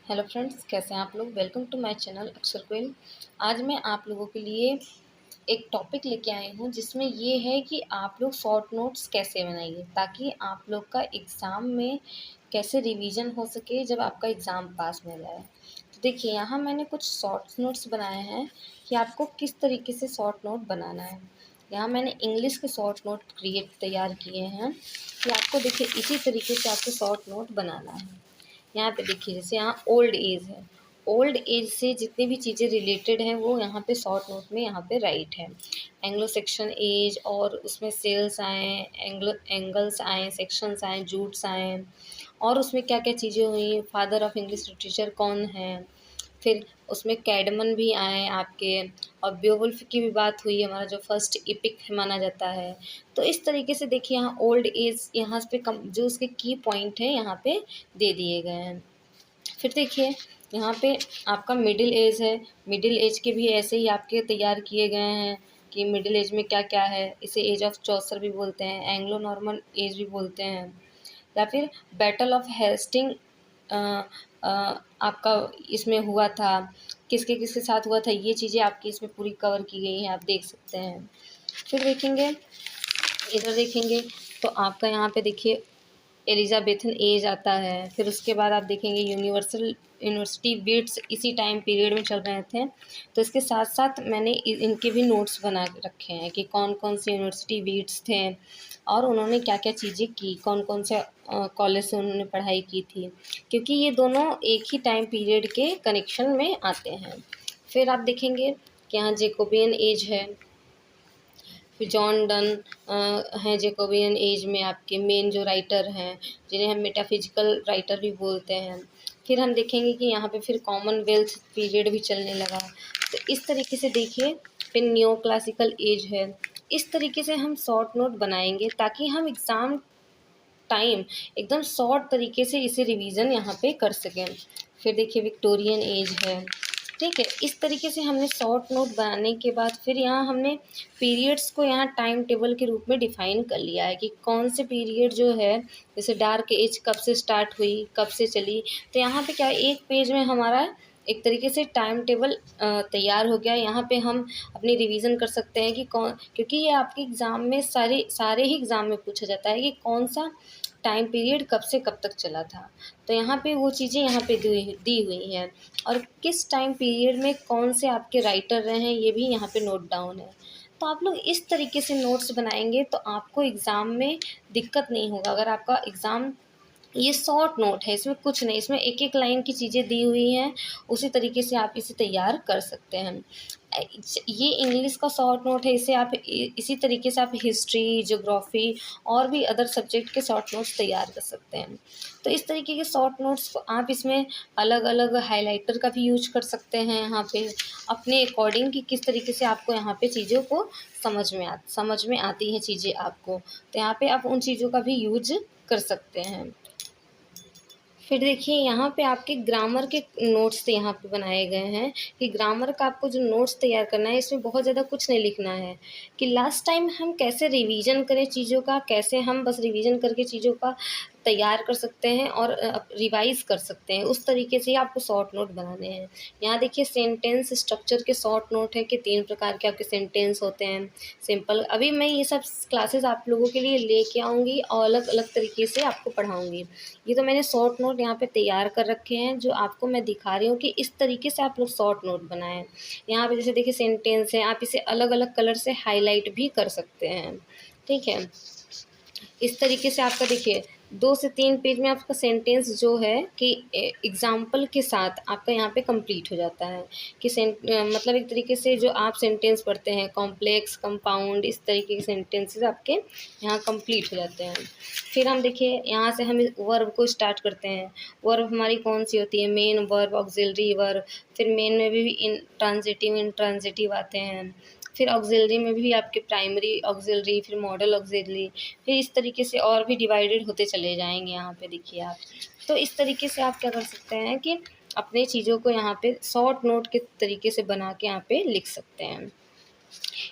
Hello friends, कैसे हैं आप लोग। वेलकम टू माय चैनल अक्षर क्वीन। आज मैं आप लोगों के लिए एक टॉपिक लेके आई हूँ जिसमें ये है कि आप लोग शॉर्ट नोट्स कैसे बनाइए ताकि आप लोग का एग्ज़ाम में कैसे रिवीजन हो सके जब आपका एग्ज़ाम पास में जाए। तो देखिए, यहाँ मैंने कुछ शॉर्ट नोट्स बनाए हैं कि आपको किस तरीके से शॉर्ट नोट बनाना है। यहाँ मैंने इंग्लिश के शॉर्ट नोट तैयार किए हैं कि आपको देखिए इसी तरीके से आपको शॉर्ट नोट बनाना है। यहाँ पे देखिए, जैसे यहाँ ओल्ड एज है, ओल्ड एज से जितनी भी चीज़ें रिलेटेड हैं वो यहाँ पे शॉर्ट नोट में यहाँ पे राइट है। एंग्लो सेक्शन एज और उसमें सेल्स आए, एंगल्स आए, सेक्शंस आए, जूट्स आए और उसमें क्या क्या चीज़ें हुई, फादर ऑफ इंग्लिश लिटरेचर कौन है, फिर उसमें कैडमन भी आए आपके, और बेओवुल्फ की भी बात हुई, हमारा जो फर्स्ट इपिक माना जाता है। तो इस तरीके से देखिए यहाँ ओल्ड एज यहाँ पे कम जो उसके की पॉइंट है यहाँ पे दे दिए गए हैं। फिर देखिए यहाँ पे आपका मिडिल एज है, मिडिल एज के भी ऐसे ही आपके तैयार किए गए हैं कि मिडिल एज में क्या क्या है। इसे एज ऑफ चौसर भी बोलते हैं, एंग्लो नॉर्मन एज भी बोलते हैं, या फिर बैटल ऑफ हेस्टिंग आपका इसमें हुआ था, किसके किसके साथ हुआ था, ये चीज़ें आपकी इसमें पूरी कवर की गई हैं, आप देख सकते हैं। फिर देखेंगे, इधर देखेंगे तो आपका यहाँ पे देखिए एलिजाबेथन एज आता है। फिर उसके बाद आप देखेंगे यूनिवर्सिटी बीट्स इसी टाइम पीरियड में चल रहे थे। तो इसके साथ साथ मैंने इनके भी नोट्स बना के रखे हैं कि कौन कौन से यूनिवर्सिटी बीट्स थे और उन्होंने क्या क्या चीज़ें की, कौन कौन से कॉलेज से उन्होंने पढ़ाई की थी, क्योंकि ये दोनों एक ही टाइम पीरियड के कनेक्शन में आते हैं। फिर आप देखेंगे कि यहाँ जेकोबियन एज है, फिर जॉन डन हैं जेकोबियन एज में आपके मेन जो राइटर हैं, जिन्हें हम मेटाफिजिकल राइटर भी बोलते हैं। फिर हम देखेंगे कि यहाँ पे फिर कॉमनवेल्थ पीरियड भी चलने लगा। तो इस तरीके से देखिए, फिर न्यो क्लासिकल एज है। इस तरीके से हम शॉर्ट नोट बनाएंगे ताकि हम एग्ज़ाम टाइम एकदम शॉर्ट तरीके से इसे रिवीजन यहाँ पे कर सकें। फिर देखिए विक्टोरियन एज है, ठीक है। इस तरीके से हमने शॉर्ट नोट बनाने के बाद फिर यहाँ हमने पीरियड्स को यहाँ टाइम टेबल के रूप में डिफ़ाइन कर लिया है कि कौन से पीरियड जो है, जैसे डार्क एज कब से स्टार्ट हुई, कब से चली। तो यहाँ पे क्या है, एक पेज में हमारा एक तरीके से टाइम टेबल तैयार हो गया। यहाँ पे हम अपनी रिवीजन कर सकते हैं कि कौन, क्योंकि ये आपके एग्ज़ाम में सारे ही एग्ज़ाम में पूछा जाता है कि कौन सा टाइम पीरियड कब से कब तक चला था। तो यहाँ पे वो चीज़ें यहाँ पे दी हुई हैं और किस टाइम पीरियड में कौन से आपके राइटर रहे हैं ये भी यहाँ पे नोट डाउन है। तो आप लोग इस तरीके से नोट्स बनाएंगे तो आपको एग्ज़ाम में दिक्कत नहीं होगा। अगर आपका एग्ज़ाम, ये शॉर्ट नोट है, इसमें कुछ नहीं, इसमें एक एक लाइन की चीज़ें दी हुई हैं, उसी तरीके से आप इसे तैयार कर सकते हैं। ये इंग्लिश का शॉर्ट नोट है, इसे आप इसी तरीके से आप हिस्ट्री, ज्योग्राफी और भी अदर सब्जेक्ट के शॉर्ट नोट्स तैयार कर सकते हैं। तो इस तरीके के शॉर्ट नोट्स को आप इसमें अलग अलग हाइलाइटर का भी यूज कर सकते हैं यहाँ पे अपने अकॉर्डिंग कि किस तरीके से आपको यहाँ पे चीज़ों को समझ में आती हैं चीज़ें आपको। तो यहाँ पे आप उन चीज़ों का भी यूज कर सकते हैं। फिर देखिए यहाँ पे आपके ग्रामर के नोट्स यहाँ पे बनाए गए हैं कि ग्रामर का आपको जो नोट्स तैयार करना है, इसमें बहुत ज़्यादा कुछ नहीं लिखना है कि लास्ट टाइम हम कैसे रिवीजन करें चीज़ों का, कैसे हम बस रिवीजन करके चीज़ों का तैयार कर सकते हैं और रिवाइज़ कर सकते हैं। उस तरीके से ही आपको शॉर्ट नोट बनाने हैं। यहाँ देखिए सेंटेंस स्ट्रक्चर के शॉर्ट नोट है कि 3 प्रकार के आपके सेंटेंस होते हैं। सिंपल, अभी मैं ये सब क्लासेस आप लोगों के लिए लेके आऊँगी और अलग-अलग तरीके से आपको पढ़ाऊँगी। ये तो मैंने शॉर्ट नोट यहाँ पे तैयार कर रखे हैं जो आपको मैं दिखा रही हूँ कि इस तरीके से आप लोग शॉर्ट नोट बनाएं। यहाँ पे जैसे देखिए सेंटेंस है, आप इसे अलग अलग कलर से हाईलाइट भी कर सकते हैं, ठीक है। इस तरीके से आपका देखिए 2 से 3 पेज में आपका सेंटेंस जो है कि एग्ज़ाम्पल के साथ आपका यहाँ पे कंप्लीट हो जाता है कि मतलब एक तरीके से जो आप सेंटेंस पढ़ते हैं कॉम्प्लेक्स, कंपाउंड, इस तरीके के सेंटेंसेस आपके यहाँ कंप्लीट हो जाते हैं। फिर हम देखिए यहाँ से हम वर्ब को स्टार्ट करते हैं। वर्ब हमारी कौन सी होती है, मेन वर्ब, ऑक्सिलरी वर्ब। फिर मेन में भी इंट्रांजिटिव आते हैं। फिर ऑक्सिलरी में भी आपके प्राइमरी ऑक्सिलरी, फिर मॉडल ऑक्सिलरी, फिर इस तरीके से और भी डिवाइडेड होते चले जाएंगे। यहाँ पे देखिए आप, तो इस तरीके से आप क्या कर सकते हैं कि अपने चीज़ों को यहाँ पे शॉर्ट नोट के तरीके से बना के यहाँ पे लिख सकते हैं।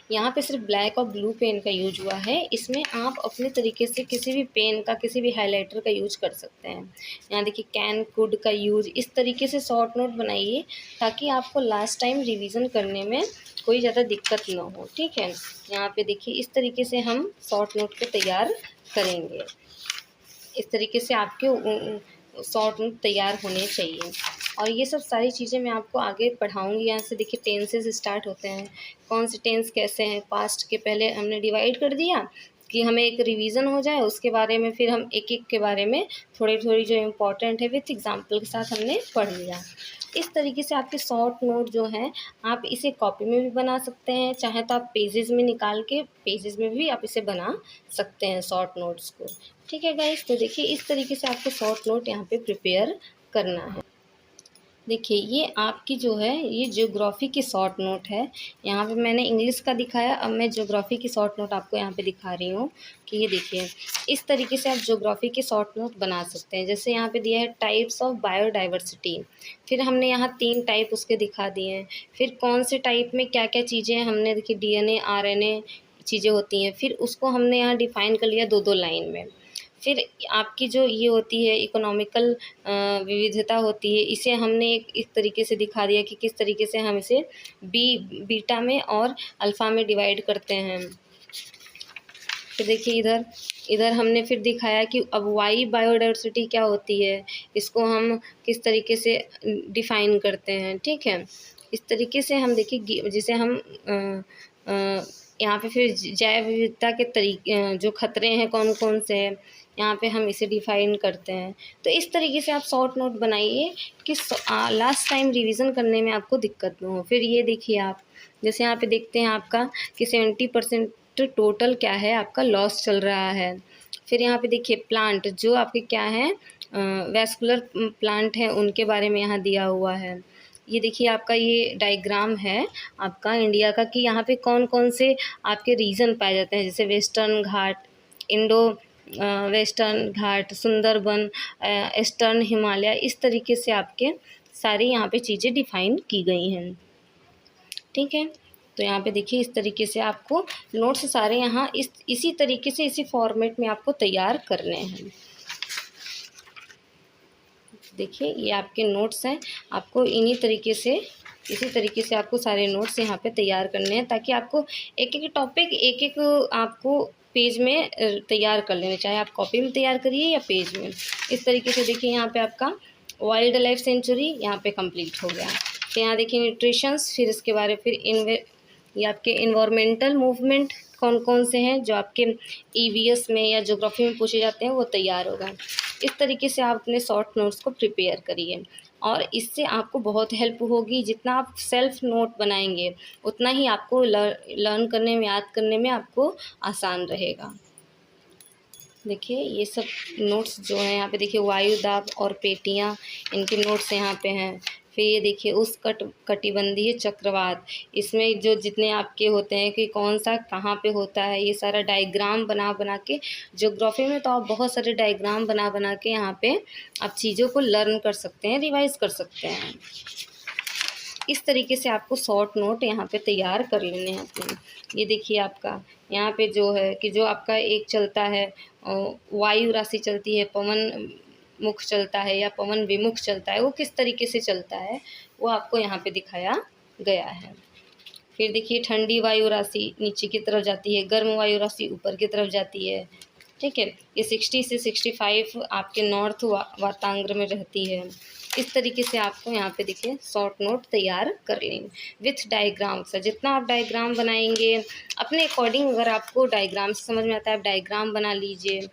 यहाँ पे सिर्फ ब्लैक और ब्लू पेन का यूज हुआ है। इसमें आप अपने तरीके से किसी भी पेन का, किसी भी हाइलाइटर का यूज कर सकते हैं। यहाँ देखिए कैन, कुड का यूज, इस तरीके से शॉर्ट नोट बनाइए ताकि आपको लास्ट टाइम रिवीजन करने में कोई ज़्यादा दिक्कत ना हो। ठीक है, यहाँ पे देखिए इस तरीके से हम शॉर्ट नोट को तैयार करेंगे। इस तरीके से आपके शॉर्ट नोट तैयार होने चाहिए। और ये सब सारी चीज़ें मैं आपको आगे पढ़ाऊँगी। यहाँ से देखिए टेंसेस स्टार्ट होते हैं, कौन से टेंस कैसे हैं। पास्ट के पहले हमने डिवाइड कर दिया कि हमें एक रिवीजन हो जाए, उसके बारे में फिर हम एक एक के बारे में थोड़ी थोड़ी जो इम्पोर्टेंट है विथ एग्जाम्पल के साथ हमने पढ़ लिया। इस तरीके से आपके शॉर्ट नोट जो हैं आप इसे कॉपी में भी बना सकते हैं, चाहे तो आप पेजेस में निकाल के पेजेस में भी आप इसे बना सकते हैं शॉर्ट नोट्स को। ठीक है गाइस, तो देखिए इस तरीके से आपको शॉर्ट नोट यहाँ पे प्रिपेयर करना है। देखिए ये आपकी जो है ये ज्योग्राफी की शॉर्ट नोट है। यहाँ पे मैंने इंग्लिश का दिखाया, अब मैं ज्योग्राफी की शॉर्ट नोट आपको यहाँ पे दिखा रही हूँ कि ये देखिए इस तरीके से आप ज्योग्राफी की शॉर्ट नोट बना सकते हैं। जैसे यहाँ पे दिया है टाइप्स ऑफ बायोडाइवर्सिटी, फिर हमने यहाँ 3 टाइप उसके दिखा दिए हैं। फिर कौन से टाइप में क्या क्या चीज़ें हैं हमने देखिए DNA RNA चीज़ें होती हैं, फिर उसको हमने यहाँ डिफ़ाइन कर लिया 2-2 लाइन में। फिर आपकी जो ये होती है इकोनॉमिकल विविधता होती है, इसे हमने एक तरीके से दिखा दिया कि किस तरीके से हम इसे बीटा में और अल्फ़ा में डिवाइड करते हैं। फिर देखिए इधर इधर हमने फिर दिखाया कि अब वाई बायोडाइवर्सिटी क्या होती है, इसको हम किस तरीके से डिफ़ाइन करते हैं। ठीक है, इस तरीके से हम देखिए जिसे हम यहाँ पे फिर जैव विविधता के तरीके जो खतरे हैं कौन कौन से हैं, यहाँ पे हम इसे डिफ़ाइन करते हैं। तो इस तरीके से आप शॉर्ट नोट बनाइए कि लास्ट टाइम रिवीजन करने में आपको दिक्कत ना हो। फिर ये देखिए आप जैसे यहाँ पे देखते हैं आपका कि 70% टोटल क्या है आपका लॉस चल रहा है। फिर यहाँ पे देखिए प्लांट जो आपके क्या हैं वैस्कुलर प्लांट हैं उनके बारे में यहाँ दिया हुआ है। ये देखिए आपका ये डायग्राम है आपका इंडिया का कि यहाँ पे कौन कौन से आपके रीजन पाए जाते हैं, जैसे वेस्टर्न घाट, इंडो वेस्टर्न घाट, सुंदरबन, ईस्टर्न हिमालय, इस तरीके से आपके सारी यहाँ पे चीज़ें डिफ़ाइन की गई हैं। ठीक है, तो यहाँ पे देखिए इस तरीके से आपको नोट्स सारे यहाँ इसी तरीके से इसी फॉर्मेट में आपको तैयार करने हैं। देखिए ये आपके नोट्स हैं, आपको इसी तरीके से आपको सारे नोट्स यहाँ पे तैयार करने हैं ताकि आपको एक एक टॉपिक एक एक आपको पेज में तैयार कर लेने, चाहे आप कॉपी में तैयार करिए या पेज में। इस तरीके से देखिए यहाँ पे आपका वाइल्ड लाइफ सेंचुरी यहाँ पे कंप्लीट हो गया। तो यहाँ देखिए न्यूट्रिशंस, फिर इसके बारे फिर ये आपके इन्वायरमेंटल मूवमेंट कौन कौन से हैं जो आपके EVS में या ज्योग्राफी में पूछे जाते हैं वो तैयार होगा। इस तरीके से आप अपने शॉर्ट नोट्स को प्रिपेयर करिए और इससे आपको बहुत हेल्प होगी। जितना आप सेल्फ नोट बनाएंगे उतना ही आपको लर्न करने में, याद करने में आपको आसान रहेगा। देखिए ये सब नोट्स जो हैं यहाँ पे देखिए वायु दाब और पेटियाँ, इनके नोट्स यहाँ पे हैं। फिर ये देखिए उस कटिबंधीय चक्रवात, इसमें जो जितने आपके होते हैं कि कौन सा कहाँ पे होता है, ये सारा डायग्राम बना बना के, ज्योग्राफी में तो आप बहुत सारे डायग्राम बना बना के यहाँ पे आप चीज़ों को लर्न कर सकते हैं, रिवाइज कर सकते हैं। इस तरीके से आपको शॉर्ट नोट यहाँ पे तैयार कर लेने हैं अपने। ये देखिए आपका यहाँ पे जो है कि जो आपका एक चलता है वायु राशि चलती है, पवन मुख चलता है या पवन विमुख चलता है, वो किस तरीके से चलता है वो आपको यहाँ पे दिखाया गया है। फिर देखिए ठंडी वायु राशि नीचे की तरफ जाती है, गर्म वायु राशि ऊपर की तरफ जाती है। ठीक है, ये 60 से 65 आपके नॉर्थ वातांग्र में रहती है। इस तरीके से आपको यहाँ पे देखिए शॉर्ट नोट तैयार कर लेंगे विथ डायग्राम्स। जितना आप डायग्राम बनाएंगे अपने अकॉर्डिंग, अगर आपको डायग्राम से समझ में आता है आप डायग्राम बना लीजिए,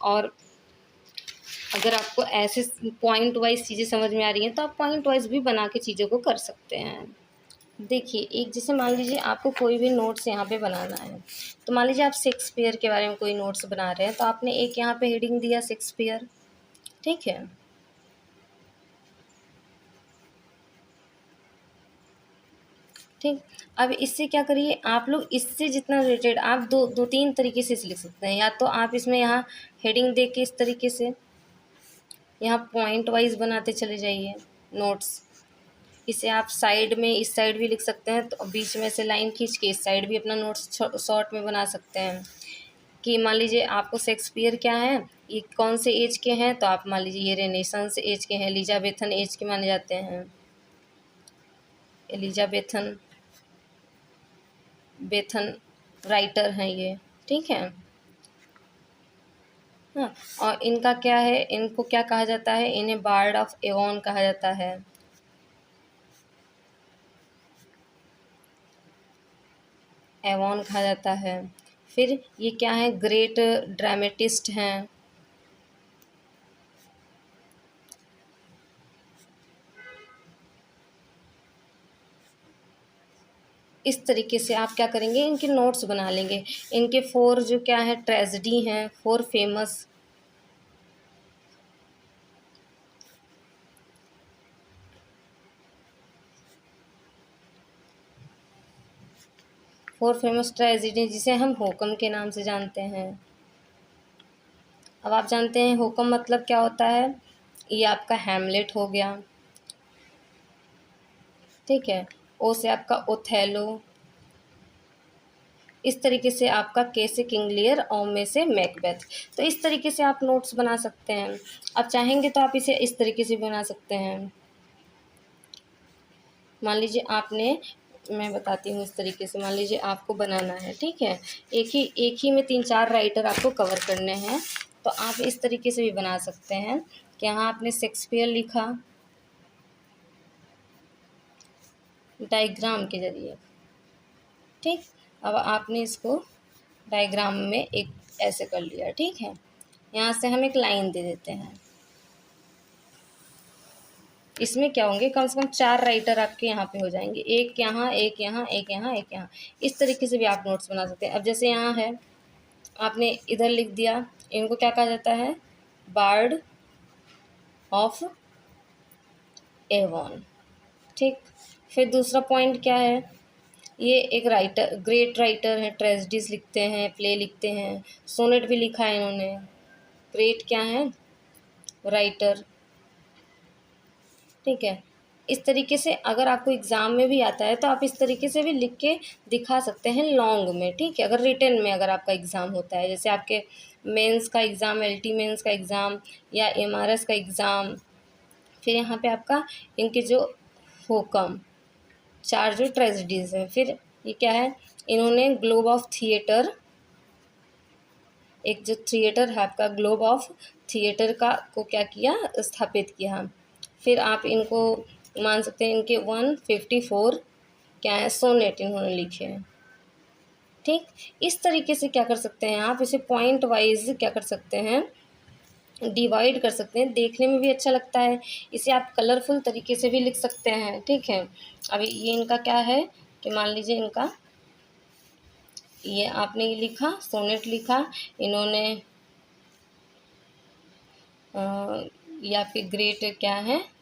और अगर आपको ऐसे पॉइंट वाइज चीज़ें समझ में आ रही हैं तो आप पॉइंट वाइज भी बना के चीज़ों को कर सकते हैं। देखिए एक जैसे मान लीजिए आपको कोई भी नोट्स यहाँ पे बनाना है, तो मान लीजिए आप शेक्सपियर के बारे में कोई नोट्स बना रहे हैं, तो आपने एक यहाँ पे हेडिंग दिया शेक्सपियर। ठीक है, ठीक। अब इससे क्या करिए आप लोग, इससे जितना रिलेटेड आप दो तीन तरीके से लिख सकते हैं। या तो आप इसमें यहाँ हेडिंग दे के इस तरीके से यहाँ पॉइंट वाइज बनाते चले जाइए नोट्स। इसे आप साइड में इस साइड भी लिख सकते हैं, तो बीच में से लाइन खींच के इस साइड भी अपना नोट्स शॉर्ट में बना सकते हैं। कि मान लीजिए आपको शेक्सपियर क्या है, ये कौन से एज के हैं, तो आप मान लीजिए ये रेनेसांस एज के हैं, एलिजाबेथन एज के माने जाते हैं, एलिजाबेथन राइटर हैं ये, ठीक है। हाँ, और इनका क्या है, इनको क्या कहा जाता है, इन्हें बार्ड ऑफ एवॉन कहा जाता है। एवॉन कहा जाता है। फिर ये क्या है, ग्रेट ड्रामेटिस्ट हैं। इस तरीके से आप क्या करेंगे, इनके नोट्स बना लेंगे। इनके 4 जो क्या है ट्रेजेडी हैं, 4 फेमस, ट्रेजेडी जिसे हम होकम के नाम से जानते हैं। अब आप जानते हैं होकम मतलब क्या होता है, ये आपका हैमलेट हो गया, ठीक है। ओ से आपका ओथेलो, इस तरीके से आपका के से किंग लियर, और में से मैकबेथ। तो इस तरीके से आप नोट्स बना सकते हैं। आप चाहेंगे तो आप इसे इस तरीके से बना सकते हैं। मान लीजिए आपने, मैं बताती हूँ इस तरीके से, मान लीजिए आपको बनाना है, ठीक है, एक ही में 3-4 राइटर आपको कवर करने हैं, तो आप इस तरीके से भी बना सकते हैं कि यहाँ आपने शेक्सपियर लिखा डायग्राम के ज़रिए, ठीक। अब आपने इसको डायग्राम में एक ऐसे कर लिया, ठीक है। यहाँ से हम एक लाइन दे देते हैं, इसमें क्या होंगे, कम से कम 4 राइटर आपके यहाँ पे हो जाएंगे, एक यहाँ, एक यहाँ, एक यहाँ, एक यहाँ। इस तरीके से भी आप नोट्स बना सकते हैं। अब जैसे यहाँ है, आपने इधर लिख दिया, इनको क्या कहा जाता है, बार्ड ऑफ एवॉन, ठीक। फिर दूसरा पॉइंट क्या है, ये एक राइटर, ग्रेट राइटर है, ट्रेजेडीज लिखते हैं, प्ले लिखते हैं, सोनेट भी लिखा है इन्होंने। ग्रेट क्या है, राइटर, ठीक है। इस तरीके से अगर आपको एग्ज़ाम में भी आता है तो आप इस तरीके से भी लिख के दिखा सकते हैं लॉन्ग में, ठीक है। अगर रिटन में अगर आपका एग्ज़ाम होता है, जैसे आपके मेंस का एग्ज़ाम, एलटी मेंस का एग्ज़ाम या एमआरएस का एग्ज़ाम, फिर यहाँ पे आपका इनके जो होकम 4 जो ट्रेजेडीज़ हैं, फिर ये क्या है, इन्होंने ग्लोब ऑफ थिएटर, एक जो थिएटर है आपका ग्लोब ऑफ थिएटर का को क्या किया, स्थापित किया। फिर आप इनको मान सकते हैं, इनके 154 क्या है, सोनेट इन्होंने लिखे हैं, ठीक। इस तरीके से क्या कर सकते हैं, आप इसे पॉइंट वाइज क्या कर सकते हैं, डिवाइड कर सकते हैं, देखने में भी अच्छा लगता है। इसे आप कलरफुल तरीके से भी लिख सकते हैं, ठीक है। अभी ये इनका क्या है कि मान लीजिए इनका, ये आपने ये लिखा, सोनेट लिखा इन्होंने, या फिर ग्रेट क्या है,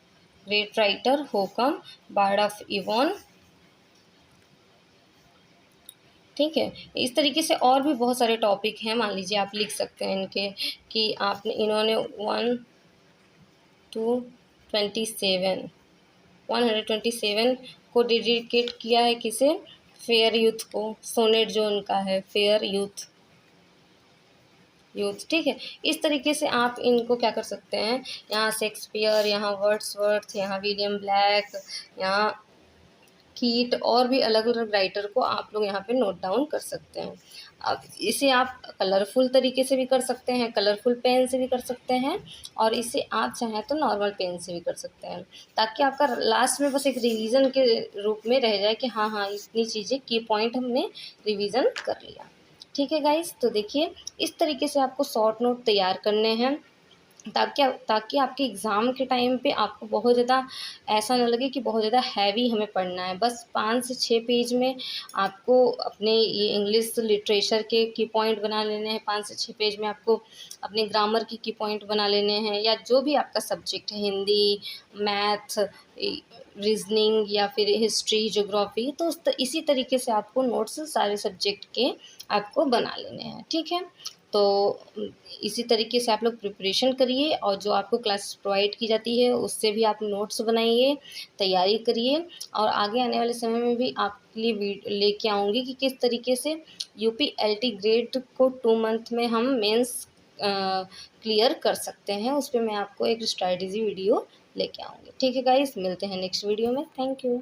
ग्रेट राइटर होकम, बार्ड ऑफ इवॉन, ठीक है। इस तरीके से और भी बहुत सारे टॉपिक हैं, मान लीजिए आप लिख सकते हैं इनके, कि आपने इन्होंने 127 को डेडिकेट किया है, किसे, फेयर यूथ को। सोनेट जो उनका है, फेयर यूथ, ठीक है। इस तरीके से आप इनको क्या कर सकते हैं, यहाँ शेक्सपियर, यहाँ वर्ड्सवर्थ, यहाँ विलियम ब्लैक, यहाँ कीट, और भी अलग अलग राइटर को आप लोग यहाँ पे नोट डाउन कर सकते हैं। अब इसे आप कलरफुल तरीके से भी कर सकते हैं, कलरफुल पेन से भी कर सकते हैं, और इसे आप चाहें तो नॉर्मल पेन से भी कर सकते हैं, ताकि आपका लास्ट में बस एक रिवीजन के रूप में रह जाए कि हाँ हाँ इतनी चीज़ें की पॉइंट हमने रिवीजन कर लिया, ठीक है गाइस। तो देखिए इस तरीके से आपको शॉर्ट नोट तैयार करने हैं, ताकि आपके एग्ज़ाम के टाइम पे आपको बहुत ज़्यादा ऐसा ना लगे कि बहुत ज़्यादा हैवी हमें पढ़ना है। बस 5 से 6 पेज में आपको अपने ये इंग्लिश लिटरेचर के की पॉइंट बना लेने हैं, 5 से 6 पेज में आपको अपने ग्रामर की पॉइंट बना लेने हैं, या जो भी आपका सब्जेक्ट है, हिंदी, मैथ, रीजनिंग या फिर हिस्ट्री, ज्योग्राफी, तो इसी तरीके से आपको नोट्स सारे सब्जेक्ट के आपको बना लेने हैं, ठीक है। तो इसी तरीके से आप लोग प्रिपरेशन करिए, और जो आपको क्लासेस प्रोवाइड की जाती है उससे भी आप नोट्स बनाइए, तैयारी करिए। और आगे आने वाले समय में भी आपके लिए लेके आऊँगी कि किस तरीके से यूपी एलटी ग्रेड को 2 मंथ में हम मेंस क्लियर कर सकते हैं। उस पे मैं आपको एक स्ट्रैटेजी वीडियो लेके आऊँगी। ठीक है गाइस, मिलते हैं नेक्स्ट वीडियो में। Thank you.